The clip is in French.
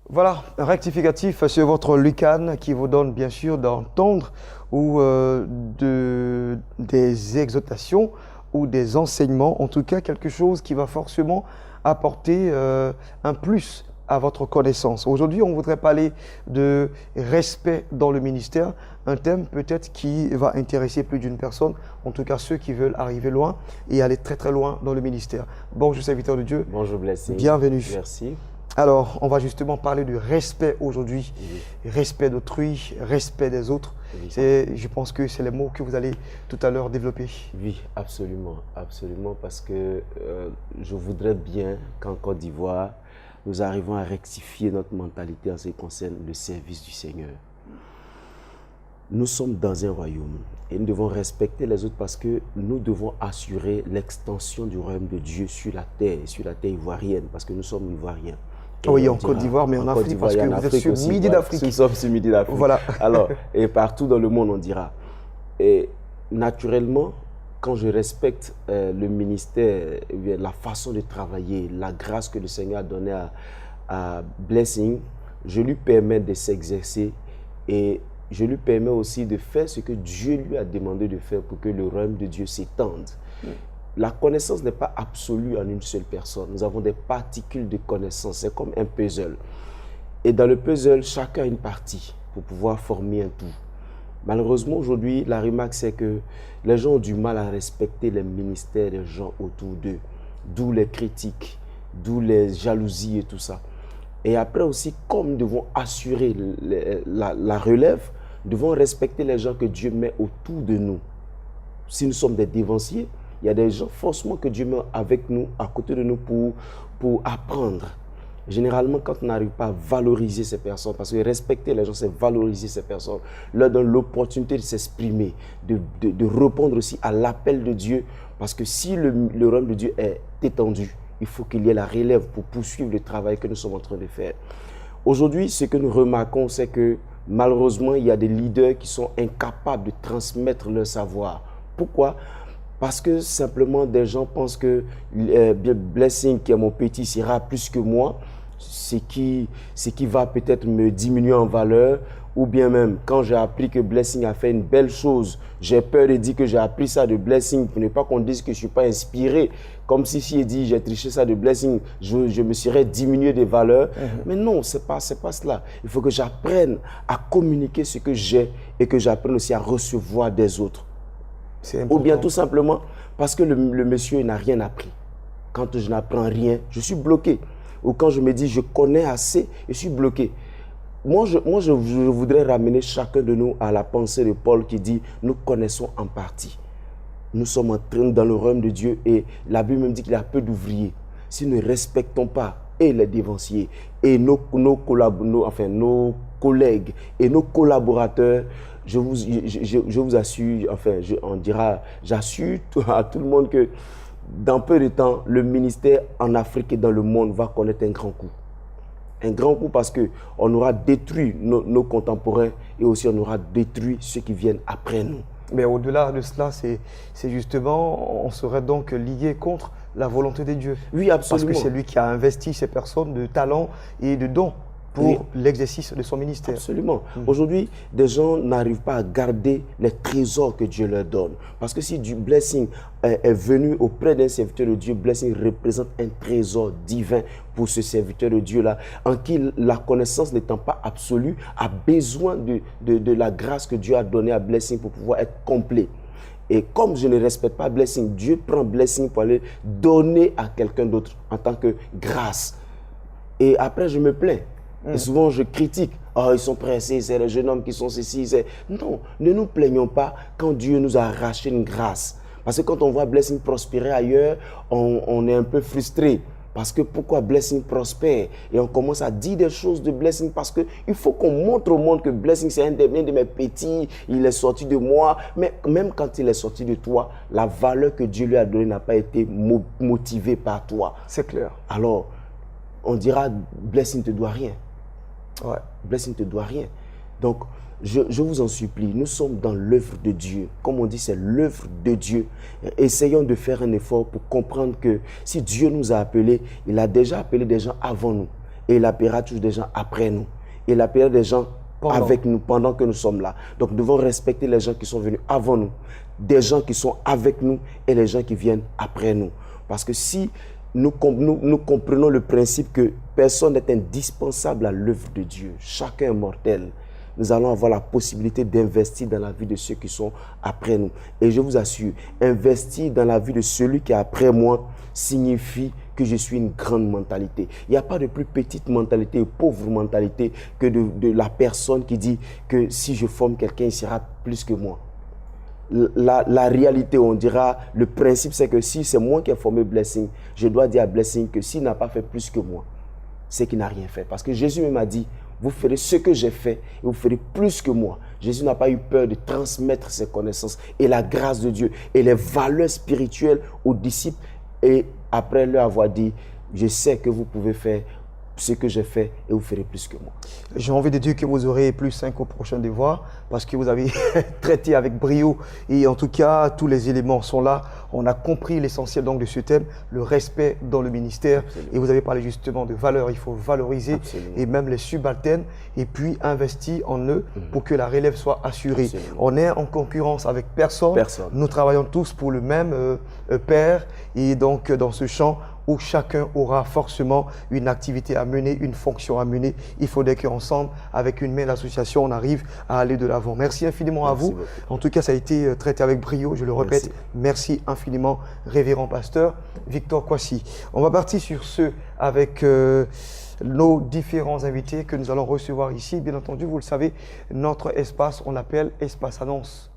Voilà, un rectificatif sur votre Lucan qui vous donne bien sûr d'entendre ou des exhortations ou des enseignements, en tout cas quelque chose qui va forcément apporter un plus à votre connaissance. Aujourd'hui, on voudrait parler de respect dans le ministère, un thème peut-être qui va intéresser plus d'une personne, en tout cas ceux qui veulent arriver loin et aller très très loin dans le ministère. Bonjour serviteur de Dieu. Bonjour Blessing. Bienvenue. Merci. Alors, on va justement parler du respect aujourd'hui, Oui. respect d'autrui, respect des autres. Oui. Je pense que c'est les mots que vous allez tout à l'heure développer. Oui, absolument, absolument, parce que je voudrais bien qu'en Côte d'Ivoire, nous arrivons à rectifier notre mentalité en ce qui concerne le service du Seigneur. Nous sommes dans un royaume et nous devons respecter les autres parce que nous devons assurer l'extension du royaume de Dieu sur la terre ivoirienne, parce que nous sommes ivoiriens. Et oui, en Côte d'Ivoire, mais en Afrique, parce que vous êtes sur le Midi d'Afrique. Nous sommes sur le Midi d'Afrique. Voilà. Alors, et partout dans le monde, on dira. Et naturellement, quand je respecte le ministère, la façon de travailler, la grâce que le Seigneur a donnée à Blessing, je lui permets de s'exercer et je lui permets aussi de faire ce que Dieu lui a demandé de faire pour que le royaume de Dieu s'étende. La connaissance n'est pas absolue en une seule personne. Nous avons des particules de connaissance. C'est comme un puzzle. Et dans le puzzle, chacun a une partie pour pouvoir former un tout. Malheureusement, aujourd'hui, la remarque, c'est que les gens ont du mal à respecter les ministères des gens autour d'eux. D'où les critiques, d'où les jalousies et tout ça. Et après aussi, comme nous devons assurer la relève, nous devons respecter les gens que Dieu met autour de nous. Si nous sommes des dévanciers, il y a des gens forcément que Dieu met avec nous, à côté de nous pour apprendre. Généralement, quand on n'arrive pas à valoriser ces personnes, parce que respecter les gens, c'est valoriser ces personnes, leur donner l'opportunité de s'exprimer, de répondre aussi à l'appel de Dieu. Parce que si le royaume de Dieu est étendu, il faut qu'il y ait la relève pour poursuivre le travail que nous sommes en train de faire. Aujourd'hui, ce que nous remarquons, c'est que malheureusement, il y a des leaders qui sont incapables de transmettre leur savoir. Pourquoi ? Parce que simplement des gens pensent que Blessing, qui est mon petit, sera plus que moi, ce qui va peut-être me diminuer en valeur, ou bien même quand j'ai appris que Blessing a fait une belle chose, j'ai peur de dire que j'ai appris ça de Blessing pour ne pas qu'on dise que je ne suis pas inspiré, comme si il dit j'ai triché ça de Blessing, je me serais diminué de valeur. Mais non, c'est pas cela. Il faut que j'apprenne à communiquer ce que j'ai et que j'apprenne aussi à recevoir des autres. Ou bien tout simplement parce que le monsieur n'a rien appris. Quand je n'apprends rien, je suis bloqué. Ou quand je me dis je connais assez, je suis bloqué. Moi, je voudrais ramener chacun de nous à la pensée de Paul qui dit nous connaissons en partie. Nous sommes en train dans le royaume de Dieu et la Bible même dit qu'il y a peu d'ouvriers. Si nous ne respectons pas et les dévanciers et nos collègues et nos collaborateurs, je vous assure, j'assure à tout le monde que dans peu de temps, le ministère en Afrique et dans le monde va connaître un grand coup. Un grand coup parce qu'on aura détruit nos contemporains et aussi on aura détruit ceux qui viennent après nous. Mais au-delà de cela, c'est justement, on serait donc lié contre la volonté de Dieu. Oui, absolument. Parce que c'est lui qui a investi ces personnes de talent et de dons pour l'exercice de son ministère. Absolument. Aujourd'hui, des gens n'arrivent pas à garder les trésors que Dieu leur donne. Parce que si du Blessing est venu auprès d'un serviteur de Dieu, Blessing représente un trésor divin pour ce serviteur de Dieu-là, en qui la connaissance n'étant pas absolue, a besoin de la grâce que Dieu a donnée à Blessing pour pouvoir être complet. Et comme je ne respecte pas Blessing, Dieu prend Blessing pour aller donner à quelqu'un d'autre en tant que grâce. Et après, je me plains. Et souvent, je critique. Oh, ils sont pressés, c'est les jeunes hommes qui sont ceci. Non, ne nous plaignons pas quand Dieu nous a arraché une grâce. Parce que quand on voit Blessing prospérer ailleurs, on est un peu frustré. Parce que pourquoi Blessing prospère? Et on commence à dire des choses de Blessing parce qu'il faut qu'on montre au monde que Blessing, c'est un de mes petits, il est sorti de moi. Mais même quand il est sorti de toi, la valeur que Dieu lui a donnée n'a pas été motivée par toi. C'est clair. Alors, on dira, Blessing ne te doit rien. Ouais. Blessing ne te doit rien. Donc, je vous en supplie, nous sommes dans l'œuvre de Dieu. Comme on dit, c'est l'œuvre de Dieu. Essayons de faire un effort pour comprendre que si Dieu nous a appelés, il a déjà appelé des gens avant nous. Et il appellera toujours des gens après nous. Il appellera des gens avec nous pendant que nous sommes là. Donc, nous devons respecter les gens qui sont venus avant nous, des gens qui sont avec nous et les gens qui viennent après nous. Parce que si nous comprenons le principe que personne n'est indispensable à l'œuvre de Dieu, chacun est mortel, nous allons avoir la possibilité d'investir dans la vie de ceux qui sont après nous. Et je vous assure, investir dans la vie de celui qui est après moi signifie que je suis une grande mentalité. Il n'y a pas de plus petite mentalité, pauvre mentalité que de la personne qui dit que si je forme quelqu'un, il sera plus que moi. La réalité, on dira, le principe, c'est que si c'est moi qui ai formé Blessing, je dois dire à Blessing que s'il n'a pas fait plus que moi, c'est qu'il n'a rien fait. Parce que Jésus m'a dit, vous ferez ce que j'ai fait et vous ferez plus que moi. Jésus n'a pas eu peur de transmettre ses connaissances et la grâce de Dieu et les valeurs spirituelles aux disciples. Et après leur avoir dit, je sais que vous pouvez faire ce que j'ai fait et vous ferez plus que moi. J'ai envie de dire que vous aurez plus 5 au prochain devoir parce que vous avez traité avec brio et en tout cas tous les éléments sont là. On a compris l'essentiel donc de ce thème, le respect dans le ministère. Absolument. Et vous avez parlé justement de valeurs, il faut valoriser. Absolument. Et même les subalternes et puis investir en eux pour que la relève soit assurée. Absolument. On est en concurrence avec personne. Nous travaillons tous pour le même Père et donc dans ce champ où chacun aura forcément une activité à mener, une fonction à mener. Il faudrait qu'ensemble, avec une même association, on arrive à aller de l'avant. Merci infiniment à vous. Beaucoup. En tout cas, ça a été traité avec brio, je le répète. Merci infiniment, révérend pasteur Victor Kwasi. On va partir sur ce avec nos différents invités que nous allons recevoir ici. Bien entendu, vous le savez, notre espace, on l'appelle Espace Annonce.